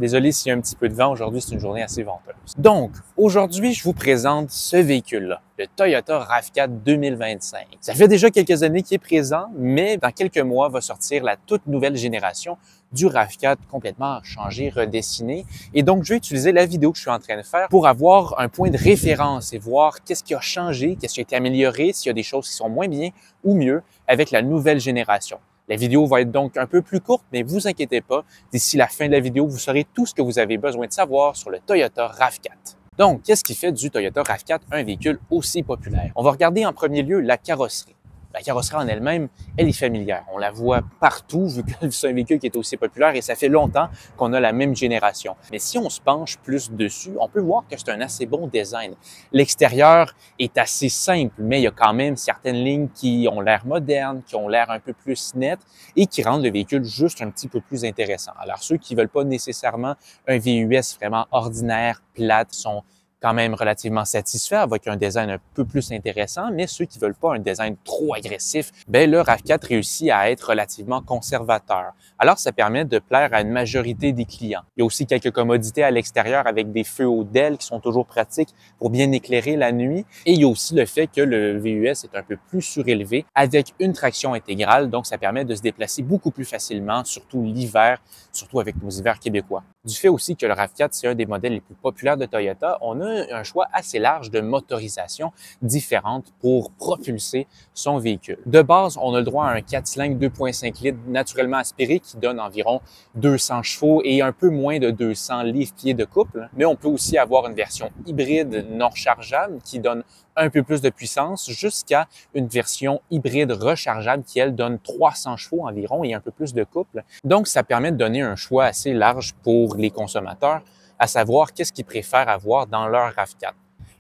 Désolé s'il y a un petit peu de vent, aujourd'hui c'est une journée assez venteuse. Donc, aujourd'hui je vous présente ce véhicule-là, le Toyota RAV4 2025. Ça fait déjà quelques années qu'il est présent, mais dans quelques mois va sortir la toute nouvelle génération du RAV4 complètement changé, redessiné. Et donc, je vais utiliser la vidéo que je suis en train de faire pour avoir un point de référence et voir qu'est-ce qui a changé, qu'est-ce qui a été amélioré, s'il y a des choses qui sont moins bien ou mieux avec la nouvelle génération. La vidéo va être donc un peu plus courte, mais vous inquiétez pas, d'ici la fin de la vidéo, vous saurez tout ce que vous avez besoin de savoir sur le Toyota RAV4. Donc, qu'est-ce qui fait du Toyota RAV4 un véhicule aussi populaire? On va regarder en premier lieu la carrosserie. La carrosserie en elle-même, elle est familière. On la voit partout, vu que c'est un véhicule qui est aussi populaire et ça fait longtemps qu'on a la même génération. Mais si on se penche plus dessus, on peut voir que c'est un assez bon design. L'extérieur est assez simple, mais il y a quand même certaines lignes qui ont l'air modernes, qui ont l'air un peu plus nettes et qui rendent le véhicule juste un petit peu plus intéressant. Alors, ceux qui ne veulent pas nécessairement un VUS vraiment ordinaire, plate, sont quand même relativement satisfaits avec un design un peu plus intéressant, mais ceux qui veulent pas un design trop agressif, ben le RAV4 réussit à être relativement conservateur. Alors, ça permet de plaire à une majorité des clients. Il y a aussi quelques commodités à l'extérieur avec des feux aux DEL qui sont toujours pratiques pour bien éclairer la nuit. Et il y a aussi le fait que le VUS est un peu plus surélevé avec une traction intégrale, donc ça permet de se déplacer beaucoup plus facilement, surtout l'hiver, surtout avec nos hivers québécois. Du fait aussi que le RAV4, c'est un des modèles les plus populaires de Toyota, on a un choix assez large de motorisations différentes pour propulser son véhicule. De base, on a le droit à un 4 cylindres 2.5 litres naturellement aspiré qui donne environ 200 chevaux et un peu moins de 200 livres-pieds de couple. Mais on peut aussi avoir une version hybride non rechargeable qui donne un peu plus de puissance jusqu'à une version hybride rechargeable qui, elle, donne 300 chevaux environ et un peu plus de couple. Donc, ça permet de donner un choix assez large pour les consommateurs, à savoir qu'est-ce qu'ils préfèrent avoir dans leur RAV4.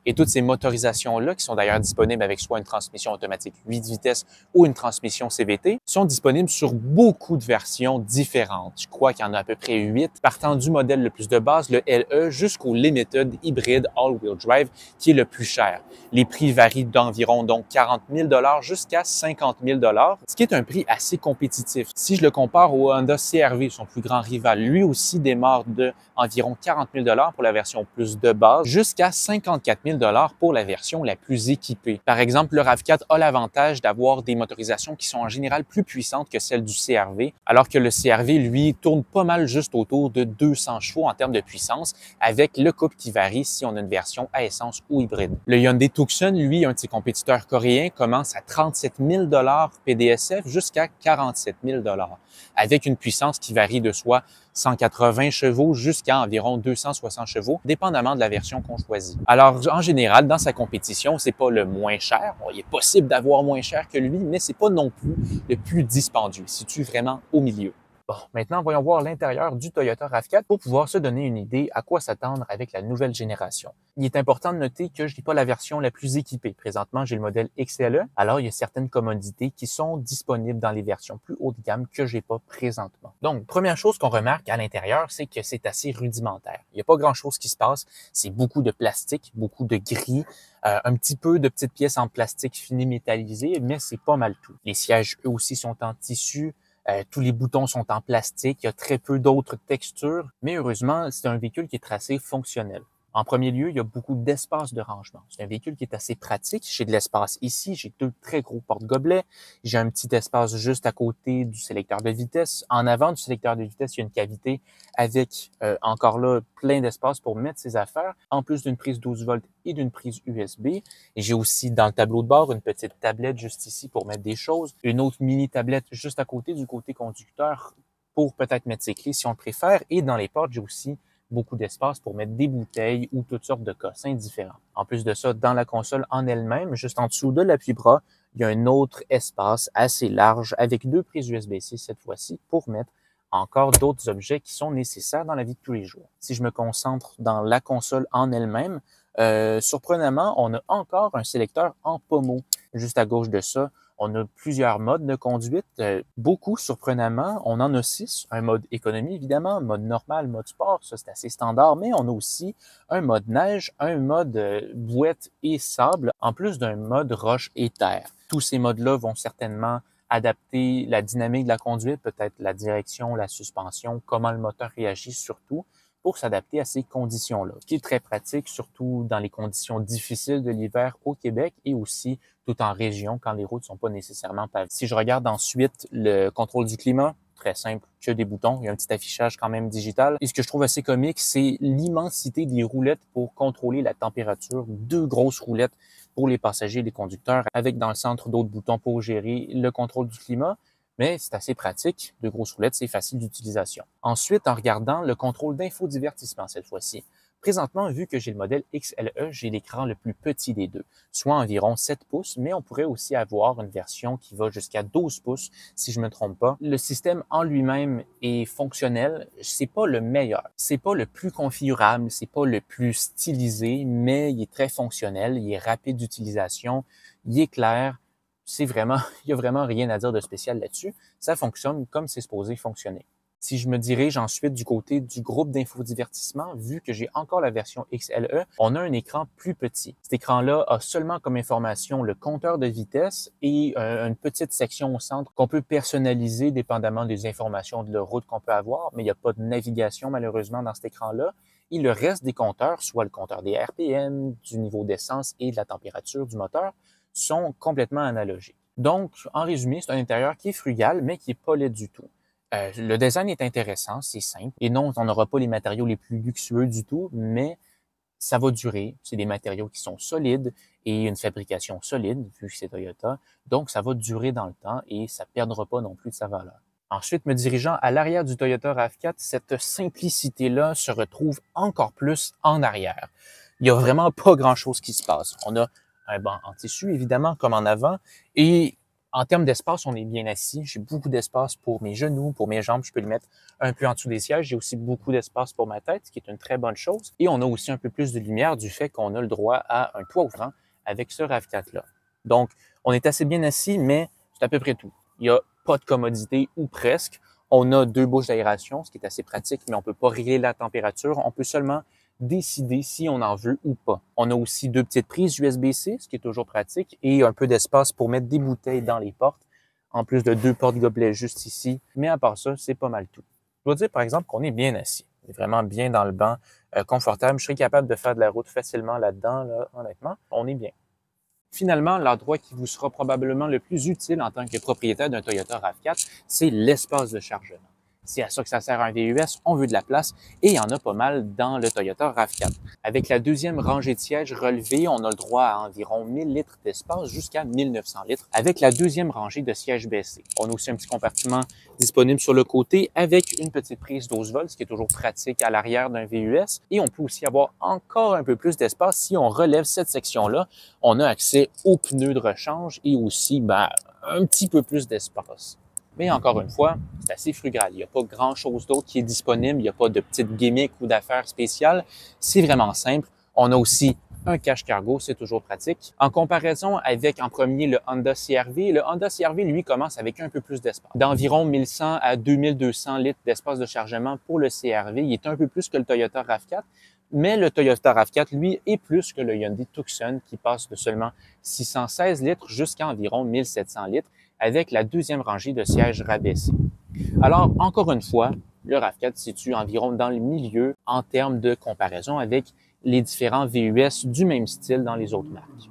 Et toutes ces motorisations-là, qui sont d'ailleurs disponibles avec soit une transmission automatique 8 vitesses ou une transmission CVT, sont disponibles sur beaucoup de versions différentes. Je crois qu'il y en a à peu près 8, partant du modèle le plus de base, le LE, jusqu'au Limited Hybrid All-Wheel Drive, qui est le plus cher. Les prix varient d'environ donc 40 000 $ jusqu'à 50 000 $, ce qui est un prix assez compétitif. Si je le compare au Honda CR-V, son plus grand rival, lui aussi démarre de environ 40 000 $ pour la version plus de base, jusqu'à 54 000 $ pour la version la plus équipée. Par exemple, le RAV4 a l'avantage d'avoir des motorisations qui sont en général plus puissantes que celles du CR-V, alors que le CR-V, lui, tourne pas mal juste autour de 200 chevaux en termes de puissance, avec le couple qui varie si on a une version à essence ou hybride. Le Hyundai Tucson, lui, un de ses compétiteurs coréens, commence à 37 000 $ PDSF jusqu'à 47 000 $, avec une puissance qui varie de soit 180 chevaux jusqu'à environ 260 chevaux, dépendamment de la version qu'on choisit. Alors, en général, dans sa compétition, c'est pas le moins cher. Bon, il est possible d'avoir moins cher que lui, mais c'est pas non plus le plus dispendieux. Il se situe vraiment au milieu. Bon, maintenant, voyons voir l'intérieur du Toyota RAV4 pour pouvoir se donner une idée à quoi s'attendre avec la nouvelle génération. Il est important de noter que je n'ai pas la version la plus équipée. Présentement, j'ai le modèle XLE. Alors, il y a certaines commodités qui sont disponibles dans les versions plus haut de gamme que j'ai pas présentement. Donc, première chose qu'on remarque à l'intérieur, c'est que c'est assez rudimentaire. Il n'y a pas grand-chose qui se passe. C'est beaucoup de plastique, beaucoup de gris, un petit peu de petites pièces en plastique fini métallisé, mais c'est pas mal tout. Les sièges, eux aussi, sont en tissu. Tous les boutons sont en plastique, il y a très peu d'autres textures, mais heureusement, c'est un véhicule qui est assez fonctionnel. En premier lieu, il y a beaucoup d'espace de rangement. C'est un véhicule qui est assez pratique. J'ai de l'espace ici, j'ai 2 très gros porte-gobelets. J'ai un petit espace juste à côté du sélecteur de vitesse. En avant du sélecteur de vitesse, il y a une cavité avec, encore là, plein d'espace pour mettre ses affaires, en plus d'une prise 12 volts et d'une prise USB. Et j'ai aussi, dans le tableau de bord, une petite tablette juste ici pour mettre des choses. Une autre mini-tablette juste à côté du côté conducteur pour peut-être mettre ses clés si on le préfère. Et dans les portes, j'ai aussi beaucoup d'espace pour mettre des bouteilles ou toutes sortes de cossins différents. En plus de ça, dans la console en elle-même, juste en dessous de l'appui-bras, il y a un autre espace assez large avec 2 prises USB-C cette fois-ci pour mettre encore d'autres objets qui sont nécessaires dans la vie de tous les jours. Si je me concentre dans la console en elle-même, surprenamment, on a encore un sélecteur en pommeau. Juste à gauche de ça, on a plusieurs modes de conduite, beaucoup surprenamment. On en a 6, un mode économie évidemment, mode normal, mode sport, ça c'est assez standard, mais on a aussi un mode neige, un mode bouette et sable, en plus d'un mode roche et terre. Tous ces modes-là vont certainement adapter la dynamique de la conduite, peut-être la direction, la suspension, comment le moteur réagit surtout. pour s'adapter à ces conditions-là, qui est très pratique, surtout dans les conditions difficiles de l'hiver au Québec et aussi tout en région quand les routes ne sont pas nécessairement pavées. Si je regarde ensuite le contrôle du climat, très simple, que des boutons, il y a un petit affichage quand même digital. Et ce que je trouve assez comique, c'est l'immensité des roulettes pour contrôler la température. Deux grosses roulettes pour les passagers et les conducteurs, avec dans le centre d'autres boutons pour gérer le contrôle du climat. Mais c'est assez pratique. Deux grosses roulettes, c'est facile d'utilisation. Ensuite, en regardant le contrôle d'infodivertissement cette fois-ci. Présentement, vu que j'ai le modèle XLE, j'ai l'écran le plus petit des deux, soit environ 7 pouces, mais on pourrait aussi avoir une version qui va jusqu'à 12 pouces, si je me trompe pas. Le système en lui-même est fonctionnel. C'est pas le meilleur. C'est pas le plus configurable, c'est pas le plus stylisé, mais il est très fonctionnel, il est rapide d'utilisation, il est clair. C'est vraiment, il y a vraiment rien à dire de spécial là-dessus. Ça fonctionne comme c'est supposé fonctionner. Si je me dirige ensuite du côté du groupe d'infodivertissement, vu que j'ai encore la version XLE, on a un écran plus petit. Cet écran-là a seulement comme information le compteur de vitesse et une petite section au centre qu'on peut personnaliser dépendamment des informations de la route qu'on peut avoir, mais il n'y a pas de navigation malheureusement dans cet écran-là. Et le reste des compteurs, soit le compteur des RPM, du niveau d'essence et de la température du moteur, sont complètement analogiques. Donc, en résumé, c'est un intérieur qui est frugal, mais qui n'est pas laid du tout. Le design est intéressant, c'est simple. Et non, on n'aura pas les matériaux les plus luxueux du tout, mais ça va durer. C'est des matériaux qui sont solides et une fabrication solide, vu que c'est Toyota. Donc, ça va durer dans le temps et ça ne perdra pas non plus de sa valeur. Ensuite, me dirigeant à l'arrière du Toyota RAV4, cette simplicité-là se retrouve encore plus en arrière. Il n'y a vraiment pas grand-chose qui se passe. On a un banc en tissu, évidemment, comme en avant, et en termes d'espace, on est bien assis. J'ai beaucoup d'espace pour mes genoux, pour mes jambes. Je peux les mettre un peu en dessous des sièges. J'ai aussi beaucoup d'espace pour ma tête, ce qui est une très bonne chose. Et on a aussi un peu plus de lumière du fait qu'on a le droit à un toit ouvrant avec ce RAV4-là. Donc, on est assez bien assis, mais c'est à peu près tout. Il n'y a pas de commodité ou presque. On a deux bouches d'aération, ce qui est assez pratique, mais on ne peut pas régler la température. On peut seulement décider si on en veut ou pas. On a aussi deux petites prises USB-C, ce qui est toujours pratique, et un peu d'espace pour mettre des bouteilles dans les portes, en plus de deux porte-gobelets juste ici. Mais à part ça, c'est pas mal tout. Je dois dire, par exemple, qu'on est bien assis. On est vraiment bien dans le banc, confortable. Je serais capable de faire de la route facilement là-dedans, là, honnêtement. On est bien. Finalement, l'endroit qui vous sera probablement le plus utile en tant que propriétaire d'un Toyota RAV4, c'est l'espace de chargement. C'est à ça que ça sert un VUS, on veut de la place et il y en a pas mal dans le Toyota RAV4. Avec la deuxième rangée de sièges relevée, on a le droit à environ 1000 litres d'espace jusqu'à 1900 litres avec la deuxième rangée de sièges baissés. On a aussi un petit compartiment disponible sur le côté avec une petite prise 12 volts, ce qui est toujours pratique à l'arrière d'un VUS. Et on peut aussi avoir encore un peu plus d'espace si on relève cette section-là. On a accès aux pneus de rechange et aussi un petit peu plus d'espace. Mais encore une fois, c'est assez frugal. Il n'y a pas grand-chose d'autre qui est disponible. Il n'y a pas de petites gimmicks ou d'affaires spéciales. C'est vraiment simple. On a aussi un cache cargo, c'est toujours pratique. En comparaison avec, en premier, le Honda CR-V, le Honda CR-V, lui, commence avec un peu plus d'espace. D'environ 1100 à 2200 litres d'espace de chargement pour le CR-V. Il est un peu plus que le Toyota RAV4, mais le Toyota RAV4, lui, est plus que le Hyundai Tucson qui passe de seulement 616 litres jusqu'à environ 1700 litres avec la deuxième rangée de sièges rabaissés. Alors, encore une fois, le RAV4 se situe environ dans le milieu en termes de comparaison avec les différents VUS du même style dans les autres marques.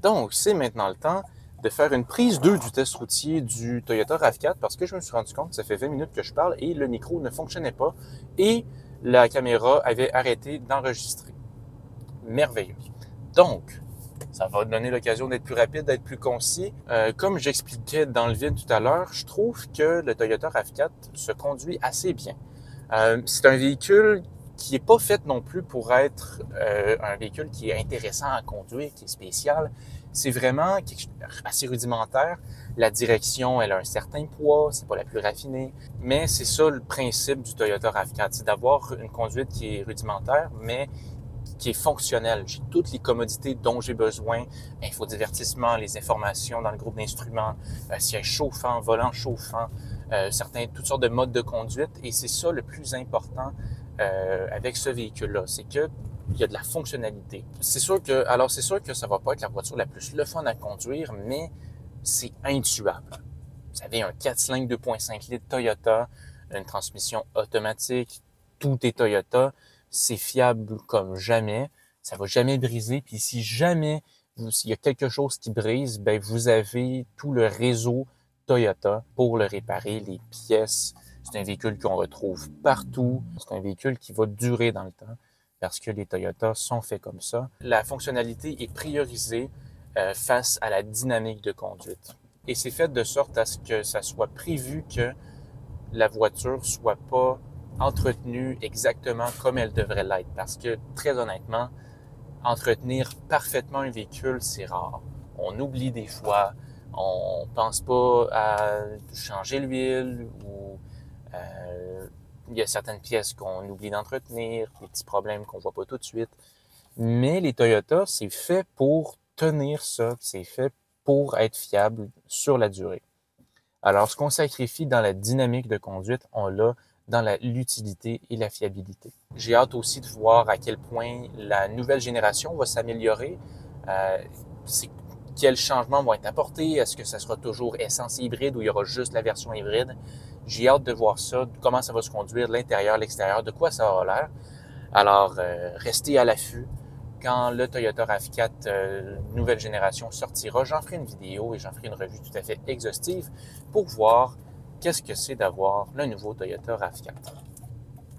Donc, c'est maintenant le temps de faire une prise 2 du test routier du Toyota RAV4 parce que je me suis rendu compte que ça fait 20 minutes que je parle et le micro ne fonctionnait pas et la caméra avait arrêté d'enregistrer. Merveilleux. Donc, ça va donner l'occasion d'être plus rapide, d'être plus concis. Comme j'expliquais dans le vide tout à l'heure, je trouve que le Toyota RAV4 se conduit assez bien. C'est un véhicule qui n'est pas fait non plus pour être un véhicule qui est intéressant à conduire, qui est spécial. C'est vraiment assez rudimentaire. La direction, elle a un certain poids, c'est pas la plus raffinée. Mais c'est ça le principe du Toyota RAV4, c'est d'avoir une conduite qui est rudimentaire, mais qui est fonctionnel. J'ai toutes les commodités dont j'ai besoin, infodivertissement, les informations dans le groupe d'instruments, siège chauffant, volant chauffant, toutes sortes de modes de conduite. Et c'est ça le plus important avec ce véhicule-là, c'est que il y a de la fonctionnalité. C'est sûr que ça va pas être la voiture la plus le fun à conduire, mais c'est intuable. Vous avez un 4 cylindres 2.5 litres Toyota, une transmission automatique, tout est Toyota, c'est fiable comme jamais, ça va jamais briser. Puis si jamais s'il y a quelque chose qui brise, ben vous avez tout le réseau Toyota pour le réparer, les pièces. C'est un véhicule qu'on retrouve partout. C'est un véhicule qui va durer dans le temps parce que les Toyota sont faits comme ça. La fonctionnalité est priorisée face à la dynamique de conduite. Et c'est fait de sorte à ce que ça soit prévu que la voiture soit pas entretenue exactement comme elle devrait l'être. Parce que, très honnêtement, entretenir parfaitement un véhicule, c'est rare. On oublie des fois, on pense pas à changer l'huile ou il y a certaines pièces qu'on oublie d'entretenir, des petits problèmes qu'on voit pas tout de suite. Mais les Toyota, c'est fait pour tenir ça, c'est fait pour être fiable sur la durée. Alors, ce qu'on sacrifie dans la dynamique de conduite, on l'a dans l'utilité et la fiabilité. J'ai hâte aussi de voir à quel point la nouvelle génération va s'améliorer. Quels changements vont être apportés? Est-ce que ça sera toujours essence hybride ou il y aura juste la version hybride? J'ai hâte de voir ça, comment ça va se conduire, l'intérieur, l'extérieur, de quoi ça aura l'air. Alors, restez à l'affût. Quand le Toyota RAV4 nouvelle génération sortira, j'en ferai une vidéo et j'en ferai une revue tout à fait exhaustive pour voir qu'est-ce que c'est d'avoir le nouveau Toyota RAV4.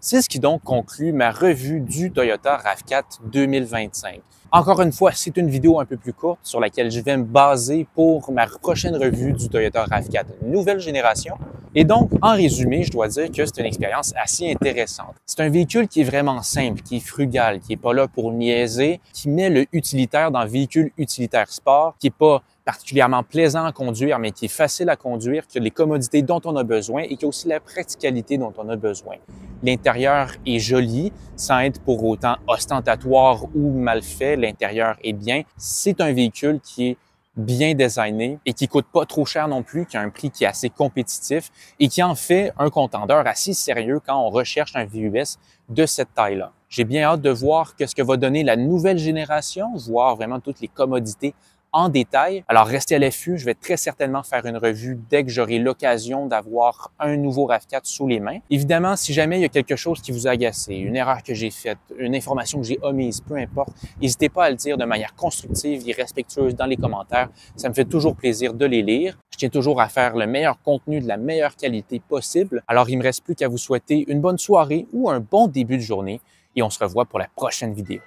C'est ce qui donc conclut ma revue du Toyota RAV4 2025. Encore une fois, c'est une vidéo un peu plus courte sur laquelle je vais me baser pour ma prochaine revue du Toyota RAV4 nouvelle génération. Et donc, en résumé, je dois dire que c'est une expérience assez intéressante. C'est un véhicule qui est vraiment simple, qui est frugal, qui est pas là pour niaiser, qui met le utilitaire dans le véhicule utilitaire sport, qui est pas particulièrement plaisant à conduire, mais qui est facile à conduire, qui a les commodités dont on a besoin et qui a aussi la praticalité dont on a besoin. L'intérieur est joli, sans être pour autant ostentatoire ou mal fait. L'intérieur est bien. C'est un véhicule qui est bien designé et qui coûte pas trop cher non plus, qui a un prix qui est assez compétitif et qui en fait un contendeur assez sérieux quand on recherche un VUS de cette taille-là. J'ai bien hâte de voir ce que va donner la nouvelle génération, voir vraiment toutes les commodités en détail. Alors, restez à l'affût. Je vais très certainement faire une revue dès que j'aurai l'occasion d'avoir un nouveau RAV4 sous les mains. Évidemment, si jamais il y a quelque chose qui vous a agacé, une erreur que j'ai faite, une information que j'ai omise, peu importe, n'hésitez pas à le dire de manière constructive et respectueuse dans les commentaires. Ça me fait toujours plaisir de les lire. Je tiens toujours à faire le meilleur contenu de la meilleure qualité possible. Alors, il me reste plus qu'à vous souhaiter une bonne soirée ou un bon début de journée et on se revoit pour la prochaine vidéo.